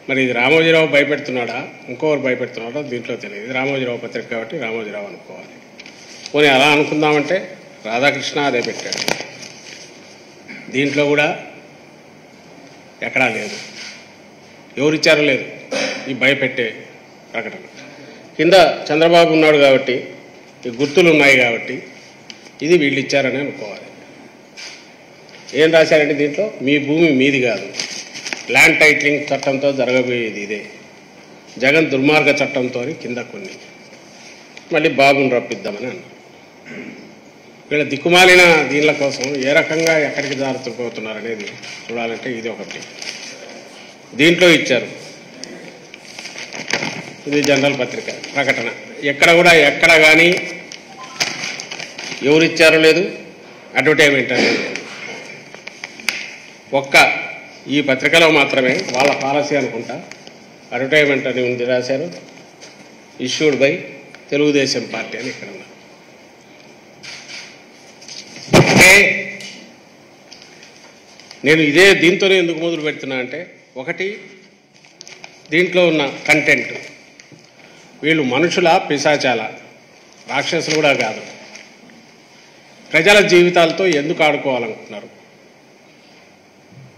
మరి ఇది రామోజీరావు భయపెడుతున్నాడా ఇంకొకరు భయపెడుతున్నాడో దీంట్లో తెలియదు. ఇది రామోజీరావు పత్రిక కాబట్టి రామోజీరావు అనుకోవాలి. పోనీ అలా అనుకుందామంటే రాధాకృష్ణ అదే పెట్టాడు. దీంట్లో కూడా ఎక్కడా లేదు, ఎవరిచ్చారో లేదు ఈ భయపెట్టే ప్రకటన. కింద చంద్రబాబు ఉన్నాడు కాబట్టి ఈ గుర్తులు ఉన్నాయి కాబట్టి ఇది వీళ్ళు ఇచ్చారని అనుకోవాలి. ఏం రాశారంటే దీంట్లో మీ భూమి మీది కాదు, ల్యాండ్ టైటిలింగ్ చట్టంతో జరగబోయేది ఇదే, జగన్ దుర్మార్గ చట్టంతో కింద కొన్ని మళ్ళీ బాబుని రప్పిద్దామని అన్నారు. వీళ్ళ దిక్కుమాలిన దీనిల కోసం ఏ రకంగా ఎక్కడికి జారుతుపోతున్నారనేది చూడాలంటే ఇది ఒకటి. దీంట్లో ఇచ్చారు, ఇది జనరల్ పత్రిక ప్రకటన. ఎక్కడ కానీ ఎవరు ఇచ్చారో లేదు, అడ్వర్టైజ్మెంట్ అనేది లేదు. ఒక్క ఈ పత్రికలో మాత్రమే వాళ్ళ పాలసీ అనుకుంటా అడ్వర్టైజ్మెంట్ అని ఉంది, రాశారు ఇష్యూడ్ బై తెలుగుదేశం పార్టీ అని ఇక్కడ ఉన్నారు. నేను ఇదే దీంతోనే ఎందుకు మొదలు పెడుతున్నా అంటే, ఒకటి దీంట్లో ఉన్న కంటెంట్, వీళ్ళు మనుషుల పిశాచాల రాక్షసులు కూడా కాదు, ప్రజల జీవితాలతో ఎందుకు ఆడుకోవాలనుకుంటున్నారు,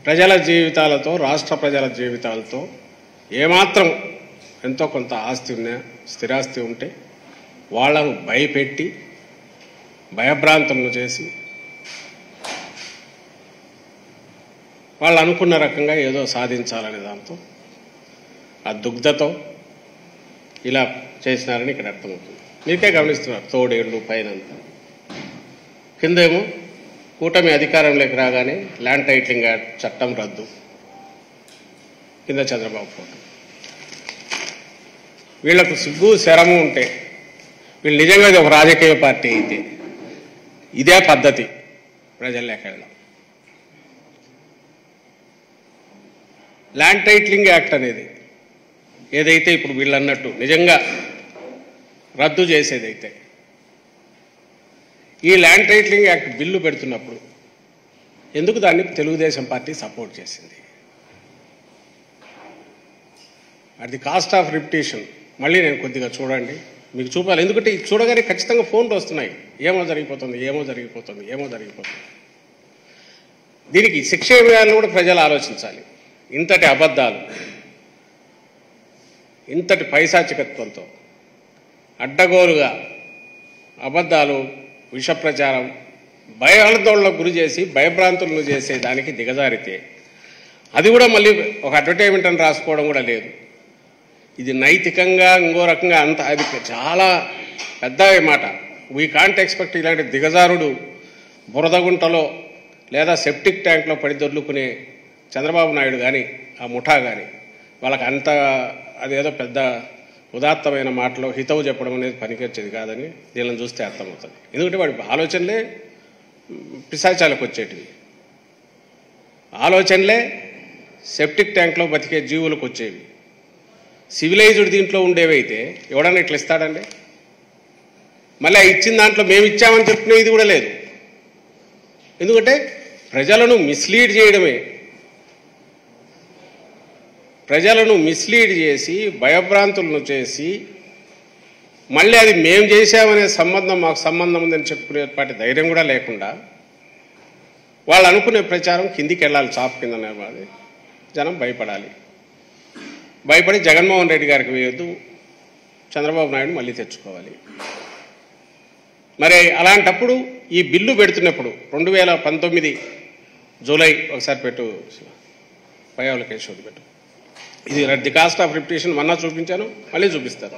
ప్రజల జీవితాలతో రాష్ట్ర ప్రజల జీవితాలతో ఏమాత్రం ఎంతో కొంత ఆస్తి ఉన్నా స్థిరాస్తి ఉంటే వాళ్ళను భయపెట్టి భయభ్రాంతులను చేసి వాళ్ళు అనుకున్న రకంగా ఏదో సాధించాలనే దాంతో ఆ దుగ్ధతో ఇలా చేసినారని ఇక్కడ అర్థమవుతుంది. మీకే గమనిస్తున్నారు తోడేళ్ళు పైన కిందేమో కూటమి అధికారంలోకి రాగానే ల్యాండ్ టైటిలింగ్ యాక్ట్ చట్టం రద్దు, కింద చంద్రబాబు ఫోటో. వీళ్లకు సిగ్గు శరము ఉంటే వీళ్ళు నిజంగా ఒక రాజకీయ పార్టీ అయితే ఇదే పద్ధతి ప్రజల్లోకి వెళ్ళడం. ల్యాండ్ టైటిలింగ్ యాక్ట్ అనేది ఏదైతే ఇప్పుడు వీళ్ళు అన్నట్టు నిజంగా రద్దు చేసేదైతే, ఈ ల్యాండ్ టైటిలింగ్ యాక్ట్ బిల్లు పెడుతున్నప్పుడు ఎందుకు దాన్ని తెలుగుదేశం పార్టీ సపోర్ట్ చేసింది? At the cost of repetition. మళ్ళీ నేను కొద్దిగా చూడండి, మీకు చూపాలి. ఎందుకంటే ఇది చూడగానే ఖచ్చితంగా ఫోన్లు వస్తున్నాయి, ఏమో జరిగిపోతుంది. దీనికి శిక్ష వేయాలని కూడా ప్రజలు ఆలోచించాలి. ఇంతటి అబద్ధాలు, ఇంతటి పైశాచికత్వంతో అడ్డగోలుగా అబద్ధాలు, విష ప్రచారం, భయాందోళనకు గురి చేసి భయభ్రాంతులను చేసే దానికి దిగజారితే, అది కూడా మళ్ళీ ఒక అడ్వర్టైజ్మెంట్ అని రాసుకోవడం కూడా లేదు. ఇది నైతికంగా ఇంకో రకంగా అంత అది చాలా పెద్ద మాట. వీ కాంట్ ఎక్స్పెక్ట్ ఇలాంటి దిగజారుడు బురదగుంటలో లేదా సెప్టిక్ ట్యాంక్లో పడి దొర్లుకునే చంద్రబాబు నాయుడు కానీ ఆ ముఠా కానీ వాళ్ళకి అంత అదేదో పెద్ద ఉదాత్తమైన మాటలో హితవు చెప్పడం అనేది పనికొచ్చేది కాదని దీనిని చూస్తే అర్థమవుతుంది. ఎందుకంటే వాడి ఆలోచనలే పిశాచాలకు వచ్చేటివి, ఆలోచనలే సెప్టిక్ ట్యాంక్లో బతికే జీవులకు వచ్చేవి. సివిలైజ్డ్ దీంట్లో ఉండేవైతే ఎవడన్నా ఇట్లా ఇస్తాడండి? మళ్ళీ ఇచ్చిన దాంట్లో మేము ఇచ్చామని చెప్పుకునే ఇది కూడా లేదు. ఎందుకంటే ప్రజలను మిస్లీడ్ చేయడమే, ప్రజలను మిస్లీడ్ చేసి భయభ్రాంతులను చేసి మళ్ళీ అది మేము చేశామనే మాకు సంబంధం ఉందని చెప్పుకునేపాటి ధైర్యం కూడా లేకుండా వాళ్ళు అనుకునే ప్రచారం కిందికి వెళ్ళాలి, చాప్ కింద నిలబడి జనం భయపడాలి. భయపడి జగన్మోహన్ రెడ్డి గారికి వేయొద్దు, చంద్రబాబు నాయుడు మళ్ళీ తెచ్చుకోవాలి. మరి అలాంటప్పుడు ఈ బిల్లు పెడుతున్నప్పుడు 2019 జూలై ఒకసారి పెట్టు పయాలకేశ్వరి పెట్టు, ఇది ది కాస్ట్ ఆఫ్ రిపిటేషన్ మొన్న చూపించాను, మళ్ళీ చూపిస్తాను.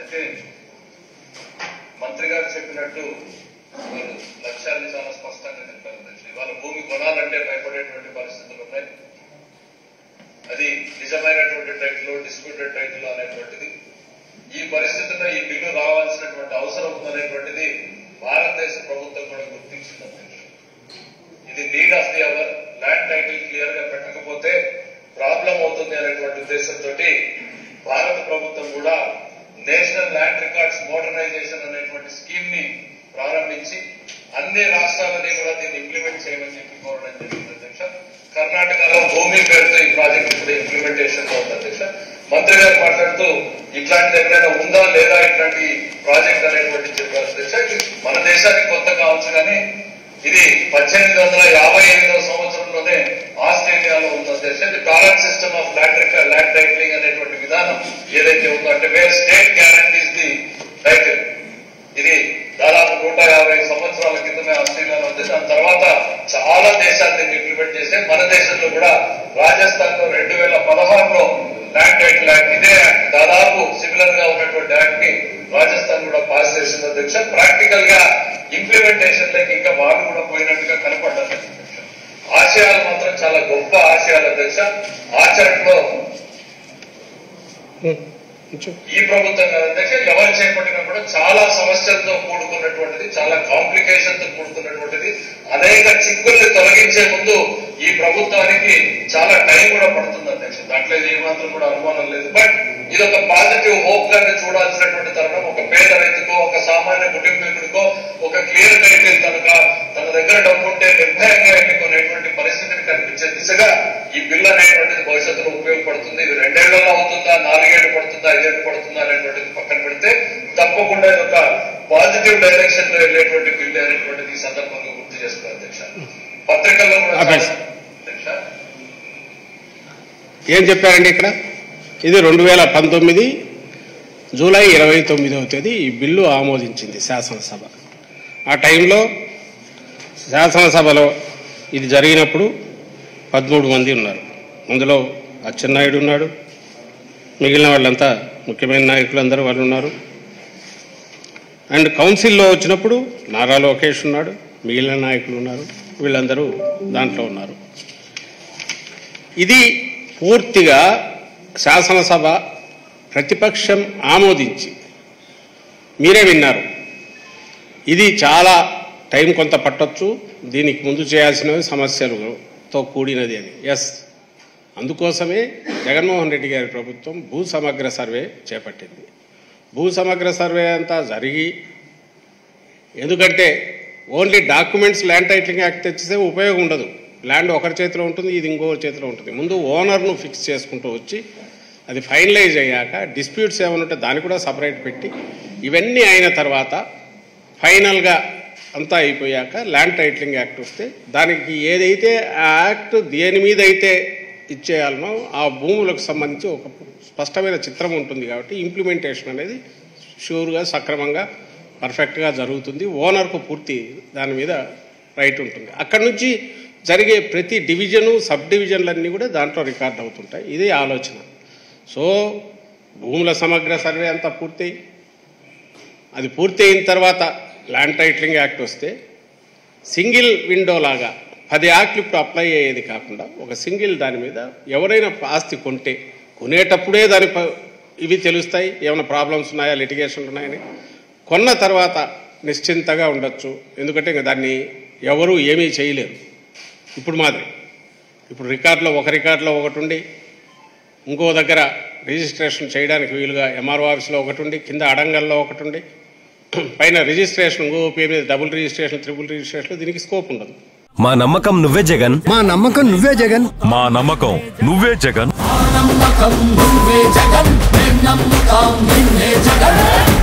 అయితే మంత్రి గారు చెప్పినట్టు లక్ష్యాన్ని చాలా స్పష్టంగా చెప్పారు. ఇవాళ భూమి కొనాలంటే భయపడేటువంటి పరిస్థితులు ఉన్నాయి. అది నిజమైనటువంటి టైటిల్, డిస్ప్యూటెడ్ టైటిల్ అనేటువంటిది ఈ పరిస్థితుల్లో ఈ బిల్లు రావాల్సినటువంటి అవసరం ఉందనేటువంటిది భారతదేశ ప్రభుత్వం కూడా గుర్తించింది. ఇది need of the hour. Land title clear గా పెట్టకపోతే ప్రాబ్లం అవుతుంది అనేటువంటి ఉద్దేశంతో భారత ప్రభుత్వం కూడా నేషనల్ ల్యాండ్ రికార్డ్స్ మోడర్నైజేషన్ అనేటువంటి స్కీమ్ ని ప్రారంభించి అన్ని రాష్ట్రాలని కూడా దీన్ని ఇంప్లిమెంట్ చేయమని చెప్పి కోరడం జరిగింది అధ్యక్ష. కర్ణాటకలో భూమి పేరుతో ఈ ప్రాజెక్ట్ ఇప్పుడు ఇంప్లిమెంటేషన్ లో ఉంది అధ్యక్ష. మంత్రి గారు మాట్లాడుతూ ఇట్లాంటిది ఎక్కడైనా ఉందా లేదా ఇట్లాంటి ప్రాజెక్ట్ అనేటువంటి చెప్పారు అధ్యక్ష. మన దేశానికి కొత్త కావచ్చు కానీ ఇది 1858వ సంవత్సరంలోనే ఆస్ట్రేలియాలో ఉంది అధ్యక్ష. ఇది talent system of land titling అనేటువంటి విధానం ఏదైతే ఉందో అంటే wear state guarantees the title. ఇది దాదాపు 150 సంవత్సరాల కిందమే ఆస్ట్రేలియాలో ఉంది. దాని తర్వాత చాలా దేశాలు దీన్ని ఇంప్లిమెంట్ చేసే మన దేశంలో కూడా రాజస్థాన్ లో 2016లో ల్యాండ్ టైటిల్ యాక్ట్ ఇదే యాక్ట్ దాదాపు సిమిలర్ గా ఉన్నటువంటి యాక్ట్ ని రాజస్థాన్ కూడా పాస్ చేసింది అధ్యక్ష. ప్రాక్టికల్ గా ఇంప్లిమెంటేషన్ లకి ఇంకా వాళ్ళు కూడా పోయినట్టుగా కనపడ్డారు అధ్యక్ష. ఆశయాలు మాత్రం చాలా గొప్ప ఆశయాలు అధ్యక్ష. ఆచరణలో ఈ ప్రభుత్వం కాదు అధ్యక్ష, ఎవరు చేపట్టినా కూడా చాలా సమస్యలతో కూడుకున్నటువంటిది, చాలా కాంప్లికేషన్ తో కూడుకున్నటువంటిది. అనేక చిక్కుల్ని తొలగించే ముందు ఈ ప్రభుత్వానికి చాలా టైం కూడా పడుతుంది అధ్యక్ష. దాంట్లో ఇది ఏమాత్రం కూడా అనుమానం లేదు. బట్ ఇది ఒక పాజిటివ్ హోప్ గానే చూడాల్సినటువంటి తరుణం. ఒక పేద రైతుకో, ఒక సామాన్య కుటుంబీకుడికో ఒక క్లియర్ టైటిల్ కనుక తన దగ్గర డబ్బు ఉంటే నిర్భయంగా ఎన్నుకునేటువంటి పరిస్థితిని కనిపించే దిశగా ఈ బిల్ అనేటువంటిది భవిష్యత్తులో ఉపయోగపడుతుంది. ఇది 2 ఏళ్లలో అవుతుందా, 4 ఏళ్లు పడుతుందా, 5 ఏళ్లు పడుతుందా అనేటువంటిది పక్కన పెడితే తప్పకుండా ఇది ఒక పాజిటివ్ డైరెక్షన్ లో వెళ్ళేటువంటి బిల్ అనేటువంటిది ఈ సందర్భంగా గుర్తు చేస్తున్నారు అధ్యక్ష. పత్రికల్లో కూడా అధ్యక్ష ఏం చెప్పారండి ఇక్కడ? ఇది 2019 జూలై 29వ తేదీ ఈ బిల్లు ఆమోదించింది శాసనసభ. ఆ టైంలో శాసనసభలో ఇది జరిగినప్పుడు 13 మంది ఉన్నారు. అందులో అచ్చెన్నాయుడు ఉన్నాడు, మిగిలిన వాళ్ళంతా ముఖ్యమైన నాయకులందరూ వాళ్ళు ఉన్నారు. అండ్ కౌన్సిల్లో వచ్చినప్పుడు నారా లోకేష్ ఉన్నాడు, మిగిలిన నాయకులు ఉన్నారు, వీళ్ళందరూ దాంట్లో ఉన్నారు. ఇది పూర్తిగా శాసనసభ ప్రతిపక్షం ఆమోదించి, మీరే విన్నారు, ఇది చాలా టైం కొంత పట్టొచ్చు, దీనికి ముందు చేయాల్సినవి సమస్యలతో కూడినది అని. ఎస్, అందుకోసమే జగన్మోహన్ రెడ్డి గారి ప్రభుత్వం భూ సమగ్ర సర్వే చేపట్టింది. భూ సమగ్ర సర్వే అంతా జరిగి, ఎందుకంటే only documents land titling act తెచ్చితే ఉపయోగం ఉండదు. ల్యాండ్ ఒకరి చేతిలో ఉంటుంది, ఇది ఇంకొకరి చేతిలో ఉంటుంది. ముందు ఓనర్ను ఫిక్స్ చేసుకుంటూ వచ్చి అది ఫైనలైజ్ అయ్యాక డిస్ప్యూట్స్ ఏమైనా ఉంటే దాన్ని కూడా సపరేట్ పెట్టి ఇవన్నీ అయిన తర్వాత ఫైనల్గా అంతా అయిపోయాక ల్యాండ్ టైటిలింగ్ యాక్ట్ వస్తే దానికి ఏదైతే ఆ యాక్ట్ దేని మీద అయితే ఇచ్చేయాలనో ఆ భూములకు సంబంధించి ఒక స్పష్టమైన చిత్రం ఉంటుంది. కాబట్టి ఇంప్లిమెంటేషన్ అనేది షూర్గా సక్రమంగా పర్ఫెక్ట్గా జరుగుతుంది. ఓనర్కు పూర్తి దాని మీద రైట్ ఉంటుంది. అక్కడి నుంచి జరిగే ప్రతి డివిజను, సబ్ డివిజన్లన్నీ కూడా దాంట్లో రికార్డ్ అవుతుంటాయి. ఇదే ఆలోచన. సో భూముల సమగ్ర సర్వే అంతా పూర్తి, అది పూర్తి అయిన తర్వాత ల్యాండ్ టైటిలింగ్ యాక్ట్ వస్తే సింగిల్ విండో లాగా 10 యాక్ట్లు ఇప్పుడు అప్లై అయ్యేది కాకుండా ఒక సింగిల్ దాని మీద ఎవరైనా ఆస్తి కొంటే కొనేటప్పుడే దాని ఇవి తెలుస్తాయి, ఏమైనా ప్రాబ్లమ్స్ ఉన్నాయా, లిటిగేషన్ ఉన్నాయని. కొన్న తర్వాత నిశ్చింతగా ఉండొచ్చు, ఎందుకంటే ఇంకా దాన్ని ఎవరు ఏమీ చేయలేరు. ఇప్పుడు మాదిరి ఇప్పుడు రికార్డులో ఒక రికార్డులో ఒకటి ఉండి, ఇంకో దగ్గర రిజిస్ట్రేషన్ చేయడానికి వీలుగా ఎంఆర్ఓ ఆఫీస్లో ఒకటి ఉండి, కింద అడంగల్లో ఒకటి ఉండి, పైన రిజిస్ట్రేషన్ ఇంకో పేరు మీద డబుల్ రిజిస్ట్రేషన్, ట్రిపుల్ రిజిస్ట్రేషన్, దీనికి స్కోప్ ఉండదు. మా నమ్మకం నువ్వే జగన్, మా నమ్మకం నువ్వే జగన్, మా నమ్మకం నువ్వే జగన్, నమ్మకం నువ్వే జగన్, నమ్మకం నిన్నే జగన్.